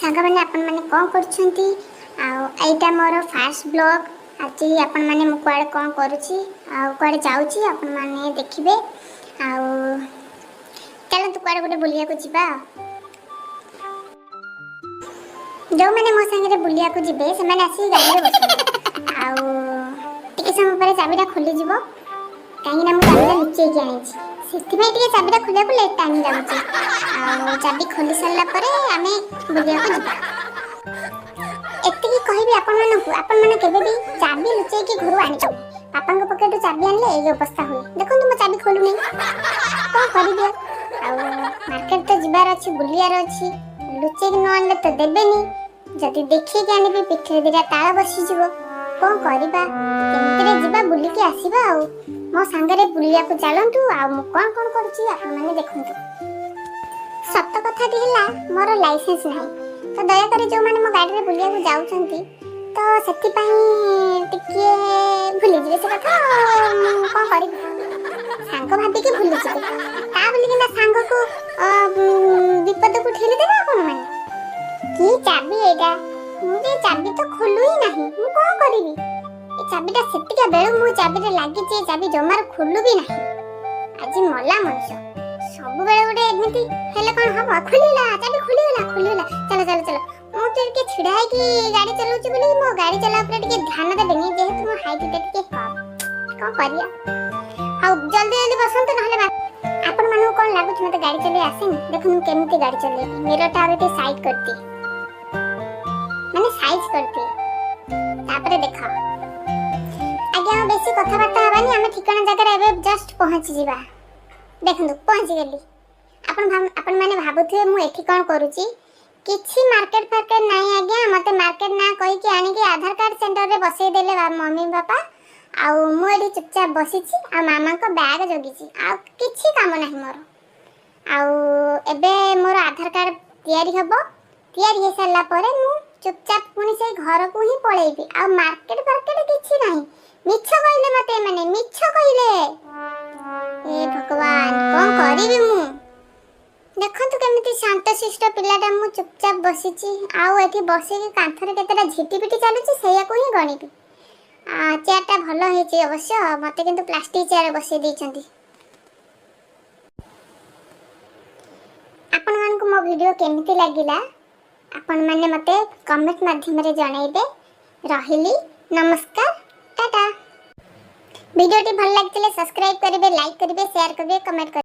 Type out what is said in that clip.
सांग मैंने आपण मैंने कौन करछंती आईटा मोर फास्ट ब्लॉग आज आपण मैंने मु कुआडे कौन करूची आ कुआडे जाउची आपण मैंने देखिबे आ चलो तू कुआडे गोटे बुलिया को जिबा जो मैंने मो संगे बुलिया को जिबे से मैंने आसी गाड़ी रे बस आ टिके समय पर चाबीटा खोली जिवो काहे ना मु चाबीटा लुचै के आनी छी सेति भाई टिके चाबीटा खोलिया को लेट टाइम जाउची आ चाबी खोली सरला परे आमे बुलिया को जिबा एति की कहिबे आपण माने केबे भी चाबी लुचै के घर आनी छ पापा को पकेट चाबी आनले ए अवस्था होई देखो तुम चाबी खोलु नै कोन करि दिया आ मार्केट तो जिबार अछि बुलियार अछि लुचै के न आनले तो देबेनी जति देखि के आनिबे पिठरे दिरा ताला बसि जिवो कोन करिबा केमतिरे जिबा बुली के आसीबा आ मो संगरे बुलिया को चलंतु आ मु कोन कोन करछि आपण माने देखंतु सत्य कथा दी हला मोर लाइसेंस नाही तो दया करी जो माने मो गाड़ी रे बुलिया को जाउछंती तो सेति पई टिके भूली जिवे से कथा कोन करि सांग भाबी के भूली जिवे ता बोली कि ना सांग को विपद को ठेली देबा कोन माने की चाबी एगा मुझे चाबी तो खोलु ही नहीं मु कोन करिवि ए चाबीटा सेतिका बेळु मु चाबी रे लागि जे चाबी जमार खोलु भी नहीं आज मला मनस सब बेले गोटे एमिति हेले कोन हबा खुलिला चाबी खुलिला चलो चलो चलो मु तो के छिडा है कि गाड़ी चलाउची बोली मो गाड़ी चला ऊपर के ध्यान देबेनी जेहेतु मो हाइट के कम कोन करिया हाउ जल्दी जल्दी बसंत नहले आपण मानु कोन लागुछ मते गाड़ी चले आसेनी देखु मु केमिति गाड़ी चले मिररटा आबे साइड करती माने साइज करती तापरे देखा आगे हम बेसी कथा बार्ता हबानी हमें ठिकाना जगह एबे जस्ट पहुंची जिबा देखंतु पहुंची गेली आपण माने भाबुथे मु एठी कोन करूची किछि मार्केट फार्केट नाही आज्ञा मते मार्केट ना कहि के आनी के आधार कार्ड सेंटर रे बसै देले मम्मी पापा आ मु एठी चुपचाप बसिछि आ मामा को बैग जगिछि आ किछि काम नाही मोर आ एबे मोर आधार कार्ड तैयारी हे सरला परे मु चुपचाप पुनी से घर को ही पळेबी आ मार्केट फार्केट किछि नाही मिछ कइले मते माने मिछ कइले ए भगवान कोन करिवि मु देखंतु केमिति शांत शिष्ट पिलाटा मु चुपचाप बसिछि आउ एठी बसे के कांथरे केतेटा झिटिपिटी चालुछि सेया को ही गणिबी आ चेयरटा भलो हेछि अवश्य मते किंतु प्लास्टिक चेयर बसे दैछंती आपण मान को मो वीडियो केमिति लागिला आपण माने मते कमेंट माध्यम रे जणाइबे रहिली नमस्कार टाटा वीडियो टी भल लागतिले सब्सक्राइब करिवे लाइक करिवे शेयर करिवे कमेंट